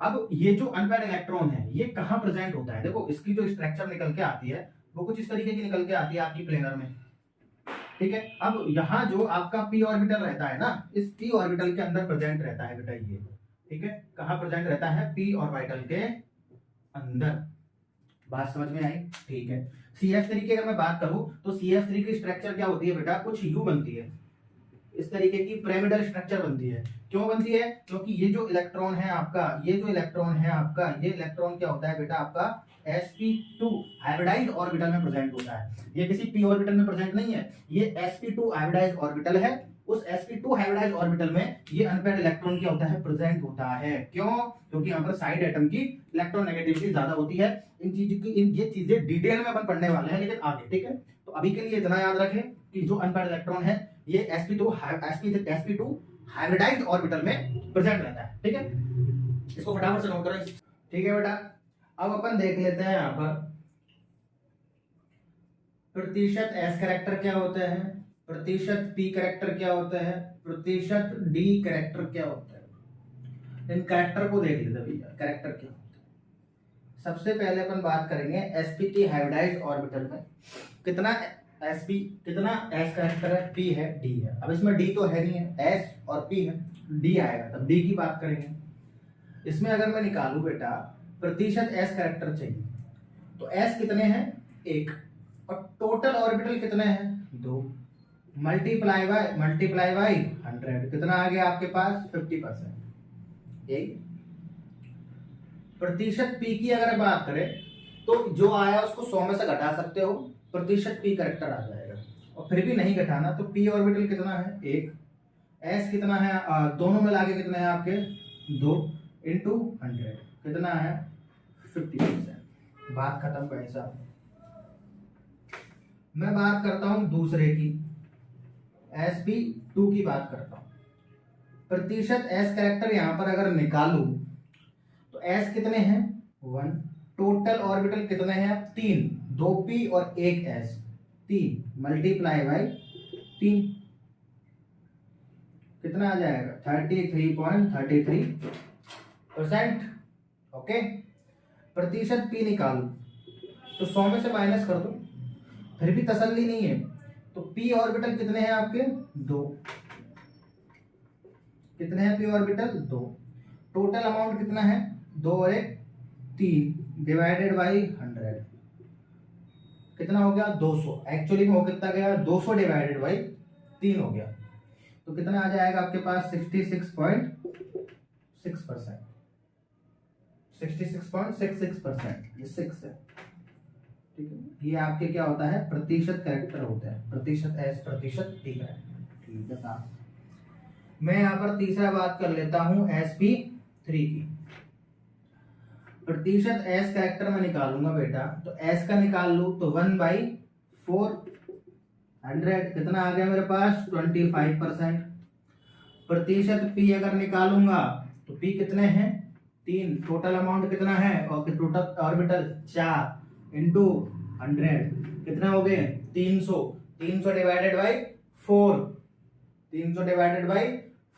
अब ये जो अनपेयर्ड इलेक्ट्रॉन है ये कहाँ प्रेजेंट होता है, देखो इसकी जो स्ट्रक्चर निकल के आती है वो कुछ इस तरीके की निकल के आती है आपकी प्लेनर में, ठीक है। अब यहाँ जो आपका p ऑर्बिटल रहता है ना, इस p ऑर्बिटल के अंदर प्रेजेंट रहता है बेटा ये, ठीक है। कहाँ प्रेजेंट रहता है, p ऑर्बिटल के अंदर। बात समझ में आई, ठीक है। CH3 की अगर मैं बात करूं तो CH3 की स्ट्रक्चर क्या होती है बेटा, कुछ U बनती है, इस तरीके की पिरामिडल स्ट्रक्चर बनती है। क्यों बनती है, क्योंकि ये जो इलेक्ट्रॉन है आपका, ये इलेक्ट्रॉन क्या होता है बेटा आपका sp2 हाइब्रिडाइज्ड ऑर्बिटल में प्रेजेंट होता है। ये किसी p ऑर्बिटल में प्रेजेंट नहीं है, ये sp2 हाइब्रिडाइज्ड ऑर्बिटल है। उस sp2 हाइब्रिडाइज्ड ऑर्बिटल में ये अनपेयर्ड इलेक्ट्रॉन क्या होता है, प्रेजेंट होता है। क्यों, क्योंकि यहाँ पर साइड एटम की इलेक्ट्रॉन नेगेटिविटी ज्यादा होती है। ये चीजें डिटेल में अपन पढ़ने वाले हैं लेकिन आगे, ठीक है। तो अभी के लिए इतना याद रखें कि जो अनपेयर्ड इलेक्ट्रॉन है ये sp2 हाइब्रिडाइज्ड ऑर्बिटल में प्रेजेंट रहता है, ठीक है। इसको फटाफट से नोट करो, ठीक है बेटा। अब अपन देख लेते हैं यहाँ पर प्रतिशत s कैरेक्टर क्या होता है, प्रतिशत पी कैरेक्टर क्या होता है, प्रतिशत डी कैरेक्टर क्या होता है। इन कैरेक्टर को देख लेते भैया, कैरेक्टर क्या होता है। सबसे पहले अपन बात करेंगे sp3 हाइब्रिडाइज्ड ऑर्बिटल में कितना sp, कितना s कैरेक्टर है, p है, d है। अब इसमें d तो है नहीं है, s और p है, d आएगा, तब d की बात करेंगे। इसमें अगर मैं निकालू बेटा प्रतिशत s कैरेक्टर चाहिए, तो s कितने हैं, 1, और टोटल ऑर्बिटल कितने हैं, 2, मल्टीप्लाई बाय 100, कितना आ गया आपके पास, 50%। यही प्रतिशत p की अगर बात करें तो जो आया उसको 100 में से घटा सकते हो, प्रतिशत p करेक्टर आ जाएगा। और फिर भी नहीं घटाना तो p ऑर्बिटल कितना है, 1, s कितना है, दोनों मिला के कितने हैं आपके, 2 इंटू 100 कितना है, 50%। बात खत्म भाई साहब। मैं बात करता हूं दूसरे की, sp2 की बात करता हूं। प्रतिशत s कैरेक्टर यहां पर अगर निकालू तो s कितने हैं, 1, टोटल ऑर्बिटल कितने हैं, 3, 2p और 1s, 3 मल्टीप्लाई बाय 3 कितना आ जाएगा, 33.33%। ओके, प्रतिशत p निकालू तो 100 में से माइनस कर दो, फिर भी तसल्ली नहीं है, तो p ऑर्बिटल कितने हैं आपके, 2, कितने हैं p ऑर्बिटल, 2, टोटल अमाउंट कितना है, 2 और 1 3 डिवाइडेड बाई 100 कितना हो गया, 200। एक्चुअली में हो कितना गया, 200 डिवाइडेड बाई 3 हो गया, तो कितना आ जाएगा आपके पास, 66.6%, 66.66%, ये 6 है, ठीक है। ये आपके क्या होता है, प्रतिशत कैरेक्टर होता है, प्रतिशत s, प्रतिशत p कैरेक्टर, ठीक है साहब। मैं यहाँ पर तीसरा बात कर लेता हूँ sp3 की। प्रतिशत s कैरेक्टर में निकालूंगा बेटा, तो s का निकाल लूं तो 1/400 कितना आ गया मेरे पास, 25%। प्रतिशत p अगर निकालूंगा तो p कितने हैं, 3, टोटल अमाउंट कितना है, और टोटल ऑर्बिटल 4 इंटू 100 कितना हो गए, 300, 300 डिवाइडेड बाई 4, 300 डिवाइडेड बाई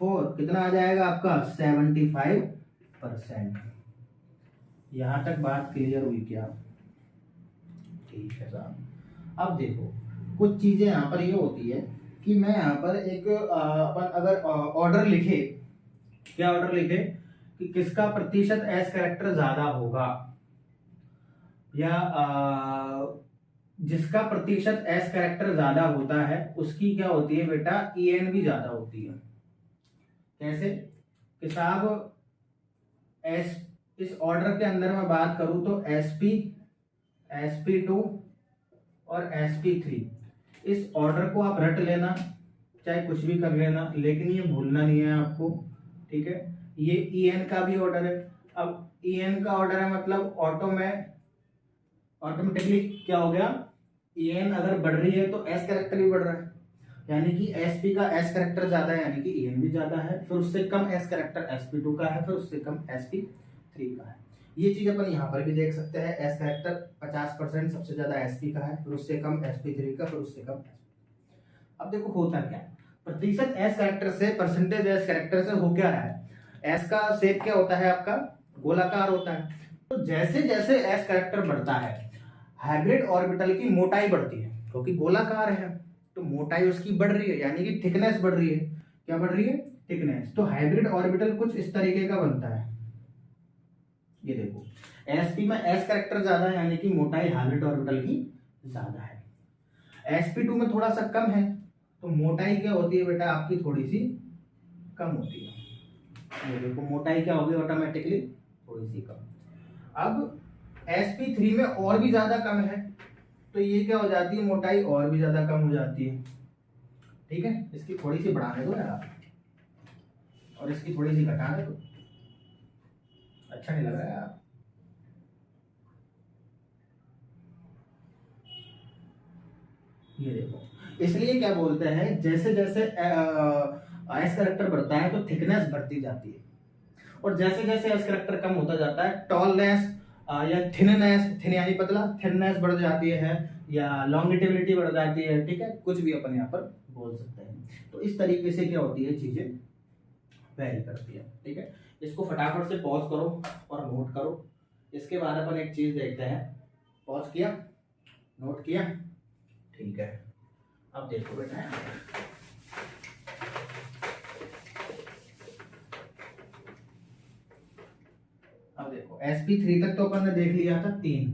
4 कितना आ जाएगा आपका, 75%। यहां तक बात क्लियर हुई क्या, ठीक है साहब। अब देखो कुछ चीजें यहाँ पर ये होती है कि मैं यहाँ पर एक अपन अगर ऑर्डर लिखे, क्या ऑर्डर लिखे कि किसका प्रतिशत s कैरेक्टर ज्यादा होगा, या जिसका प्रतिशत s कैरेक्टर ज्यादा होता है उसकी क्या होती है बेटा, en भी ज्यादा होती है। कैसे कि साहब s, इस ऑर्डर के अंदर मैं बात करूं तो sp, sp2 और sp3, इस ऑर्डर को आप रट लेना, चाहे कुछ भी कर लेना, लेकिन ये भूलना नहीं है आपको, ठीक है। ये en का भी ऑर्डर है। अब en का ऑर्डर है मतलब ऑटोमेटिकली क्या हो गया, en अगर बढ़ रही है तो s कैरेक्टर भी बढ़ रहा है, यानी कि sp का s कैरेक्टर ज्यादा है, यानी कि en भी ज्यादा है, फिर उससे कम s कैरेक्टर sp2 का है, फिर उससे कम sp3 का है। ये चीज अपन यहाँ पर भी देख सकते हैं, s कैरेक्टर 50% सबसे ज्यादा sp का है, फिर उससे कम sp3 का, फिर उससे कम sp। अब देखो होता क्या, प्रतिशत s कैरेक्टर से, परसेंटेज s कैरेक्टर से हो क्या रहा है, s का शेप क्या होता है आपका, गोलाकार होता है। तो जैसे जैसे s कैरेक्टर बढ़ता है हाइब्रिड ऑर्बिटल की मोटाई बढ़ती है, क्योंकि गोलाकार है तो मोटाई उसकी बढ़ रही है, यानी कि थिकनेस बढ़ रही है। क्या बढ़ रही है, थिकनेस। तो हाइब्रिड ऑर्बिटल कुछ इस तरीके का बनता है, ये देखो sp में s कैरेक्टर ज्यादा है, यानी कि मोटाई हाइब्रिड ऑर्बिटल की ज्यादा है। sp2 में थोड़ा सा कम है, तो मोटाई क्या होती है बेटा आपकी, थोड़ी सी कम होती है। ये देखो मोटाई क्या होगी, ऑटोमेटिकली थोड़ी सी कम। अब sp3 में और भी ज्यादा कम है, तो ये क्या हो जाती है, मोटाई और भी ज्यादा कम हो जाती है, ठीक है। इसकी थोड़ी सी बढ़ाने दो यार, और इसकी थोड़ी सी घटाने दो, अच्छा नहीं लग रहा है यार। ये देखो, इसलिए क्या बोलते हैं, जैसे जैसे s कैरेक्टर बढ़ता है तो थिकनेस बढ़ती जाती है, और जैसे जैसे s कैरेक्टर कम होता जाता है टॉलनेस या थिननेस, थिन यानी पतला, थिननेस बढ़ जाती है, या लॉन्गिटिविटी बढ़ जाती है, ठीक है, कुछ भी अपन यहाँ पर बोल सकते हैं। तो इस तरीके से क्या होती है, चीजें वेरी करती है। ठीक है, इसको फटाफट से पॉज करो और नोट करो। इसके बाद अपन एक चीज देखते हैं। पॉज किया, नोट किया, ठीक है। अब देखो बेटा, अब देखो sp3 तक तो अपन ने देख लिया था 3।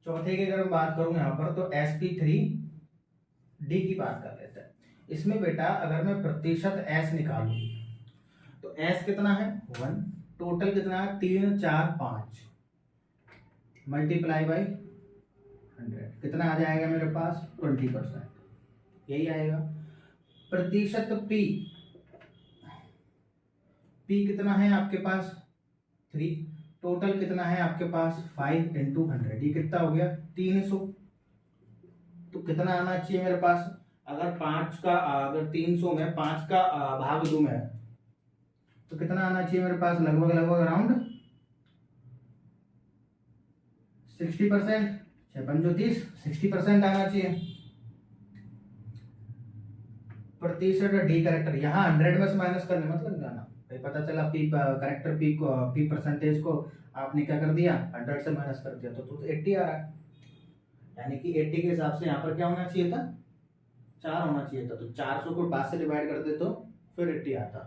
चौथे की अगर मैं बात करूं यहाँ पर, तो sp3d की बात कर लेते हैं। इसमें बेटा अगर मैं प्रतिशत s निकालूं तो s कितना है 1, टोटल कितना है 3 4 5 मल्टीप्लाई बाई 100, कितना आ जाएगा मेरे पास 20%, यही आएगा। प्रतिशत p कितना है आपके पास 3, टोटल कितना है आपके पास 5 इंटू 100, ये कितना हो गया 300। तो कितना आना चाहिए मेरे पास, अगर 300 में 5 का भाग दूं मैं, तो कितना आना चाहिए मेरे पास, लगभग अराउंड 60%, 6×5 60% आना चाहिए। प्रतिशत डी करेक्टर, यहाँ 100 में से माइनस करने मत लग जाना भाई, पता चला पी करेक्टर पी परसेंटेज को आपने क्या कर दिया 100 से माइनस कर दिया, तो 80 आ रहा है। यानी कि 80 के हिसाब से यहाँ पर क्या होना चाहिए था, 4 होना चाहिए था। तो 400 को 5 से डिवाइड कर दे तो फिर 80 आता।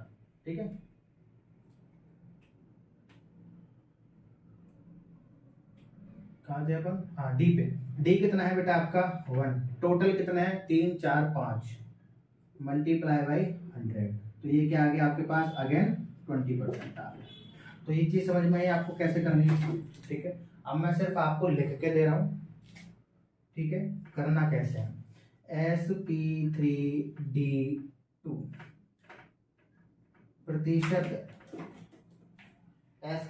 ठीक है, कहाँ थे अपन, हाँ डी पे। डी कितना है बेटा आपका 1, टोटल कितना है 3 4 5 मल्टीप्लाई बाई 100, तो ये क्या आ गया आपके पास अगेन 20% आ गया। तो ये चीज समझ में आई आपको कैसे करनी है। ठीक है, अब मैं सिर्फ आपको लिख के दे रहा हूं। ठीक है, करना कैसे है, sp3d2 प्रतिशत एस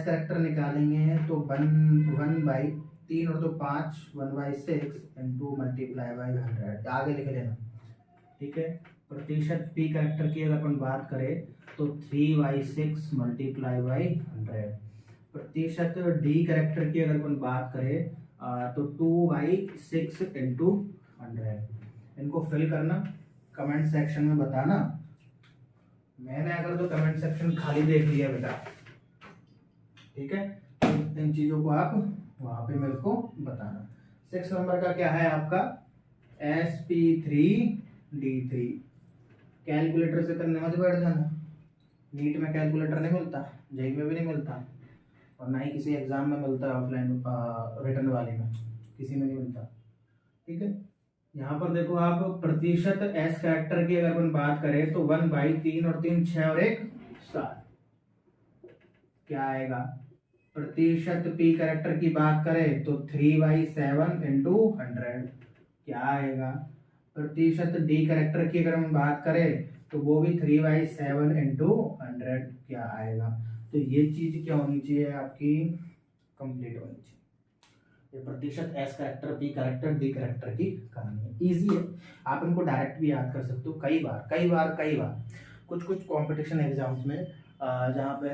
कैरेक्टर निकालेंगे तो 1/3 और 5 1/6 इंटू मल्टीप्लाई बाई 100, आगे लिख लेना। ठीक है, प्रतिशत पी कैरेक्टर की अगर अपन बात करें तो 3/6 मल्टीप्लाई बाई 100। प्रतिशत डी कैरेक्टर की अगर अपन बात करें तो 2/6 इंटू 100। इनको फिल करना, कमेंट सेक्शन में बताना। मैंने अगर तो कमेंट सेक्शन खाली देख लिया बेटा, ठीक है, तो इन चीजों को आप वहां पे मेरे को बताना। 6 नंबर का क्या है आपका sp3d3, कैलकुलेटर से करने मत बैठ जाना। नीट में कैलकुलेटर नहीं मिलता, जेई में भी नहीं मिलता, और ना ही किसी एग्जाम में मिलता है, ऑफलाइन रिटर्न वाले में किसी में नहीं मिलता। ठीक है, यहाँ पर देखो आप प्रतिशत एस कैरेक्टर की अगर अपन बात करें तो 1/3 और 3 6 और 1 7 क्या आएगा। प्रतिशत पी कैरेक्टर की बात करें तो 3/7 इंटू 100 क्या आएगा। प्रतिशत डी कैरेक्टर की अगर हम बात करें तो वो भी 3/7 इंटू 100 क्या आएगा। तो ये चीज क्या होनी चाहिए आपकी, कंप्लीट होनी चाहिए। ये प्रतिशत S character P character D character की कहानी है, इजी है, आप इनको डायरेक्ट भी याद कर सकते हो। कई बार कुछ कंपटीशन एग्जाम्स में जहाँ पे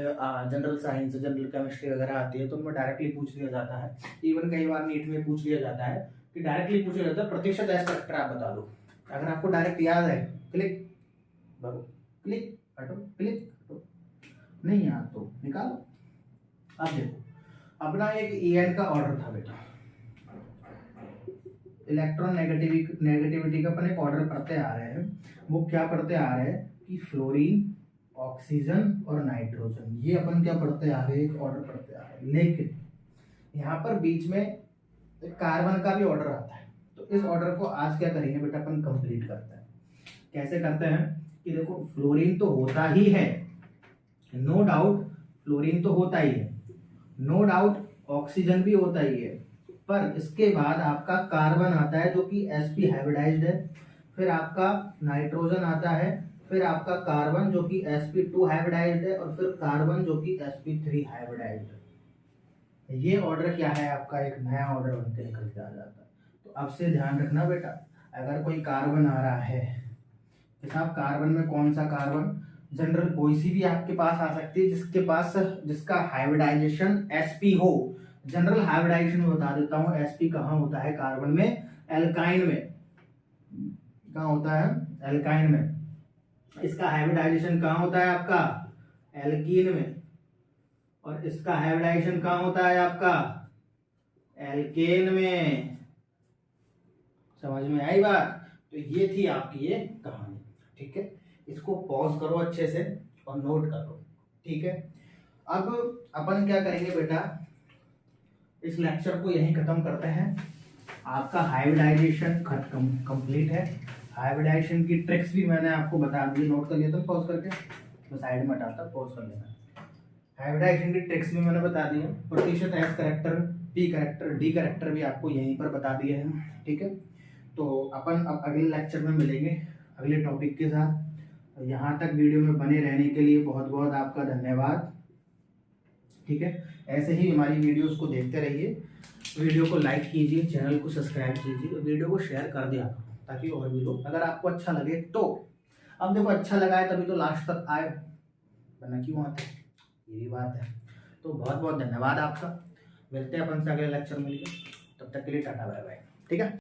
जनरल साइंस जनरल केमिस्ट्री वगैरह आती है तो उनमें डायरेक्टली पूछ लिया जाता है। इवन कई बार नीट में पूछ लिया जाता है कि डायरेक्टली पूछा जाता है प्रतिशत एस कैरेक्टर आप बता दो। अगर आपको डायरेक्ट याद है क्लिक भगो, क्लिक हटो, क्लिक हटो, नहीं याद तो निकालो। अब देखो अपना एक ईएन का ऑर्डर था बेटा, इलेक्ट्रॉन नेगेटिविटी का अपन एक ऑर्डर पढ़ते आ रहे हैं। वो क्या पढ़ते आ रहे हैं कि फ्लोरीन ऑक्सीजन और नाइट्रोजन, ये अपन क्या पढ़ते आ रहे हैं, एक ऑर्डर पढ़ते आ रहे हैं। लेकिन यहाँ पर बीच में कार्बन का भी ऑर्डर आता है, तो इस ऑर्डर को आज क्या करेंगे बेटा अपन कंप्लीट करते हैं। कैसे करते हैं कि देखो फ्लोरीन तो होता ही है, नो डाउट, फ्लोरीन तो होता ही है, नो डाउट ऑक्सीजन भी होता ही है, पर इसके बाद आपका कार्बन आता है जो कि sp हाइब्रिडाइज्ड है, फिर आपका नाइट्रोजन आता है, फिर आपका कार्बन जो कि sp2 हाइब्रिडाइज्ड है, और फिर कार्बन जो कि sp3 हाइब्रिडाइज्ड है। ये ऑर्डर क्या है आपका, एक नया ऑर्डर बनकर निकल के आ जाता है। तो अब से ध्यान रखना बेटा, अगर कोई कार्बन आ रहा है कि साहब कार्बन में कौन सा कार्बन, जनरल कोई सी भी आपके पास आ सकती है जिसका हाइब्रिडाइजेशन sp हो। जनरल हाइब्रिडाइजेशन में बता देता हूँ sp कहाँ होता है कार्बन में, एल्काइन में, कहाँ होता है? एल्काइन में। इसका हाइब्रिडाइजेशन कहाँ होता है आपका? एल्कीन में। और इसका हाइब्रिडाइजेशन कहाँ होता है आपका? एल्केन में। समझ में आई बात? तो ये थी आपकी ये कहानी, ठीक है। इसको पॉज करो अच्छे से और नोट करो, ठीक है। अब अपन क्या करेंगे बेटा, इस लेक्चर को यहीं खत्म करते हैं। आपका हाइब्रिडाइजेशन कंप्लीट है। हाइब्रिडाइजेशन की ट्रिक्स भी मैंने आपको बता दी, नोट कर लिया था पॉज करके, तो साइड में हटाता पॉज कर लेना। हाइब्रिडाइजेशन की ट्रिक्स भी मैंने बता दी है। प्रतिशत S character, P character, D character भी आपको यहीं पर बता दिए हैं, ठीक है। तो अपन अब अगले लेक्चर में मिलेंगे अगले टॉपिक के साथ। यहाँ तक वीडियो में बने रहने के लिए बहुत बहुत आपका धन्यवाद, ठीक है। ऐसे ही हमारी वीडियोस को देखते रहिए। वीडियो को लाइक कीजिए, चैनल को सब्सक्राइब कीजिए, वीडियो को शेयर कर दिया ताकि और भी लोग, अगर आपको अच्छा लगे तो। अब देखो अच्छा लगा है तभी तो लास्ट तक आए, वरना क्यों आते, यही बात है। तो बहुत बहुत धन्यवाद आपका। मिलते हैं अपन से अगले लेक्चर में, तब तक के लिए टाटा बाय बाय, ठीक है।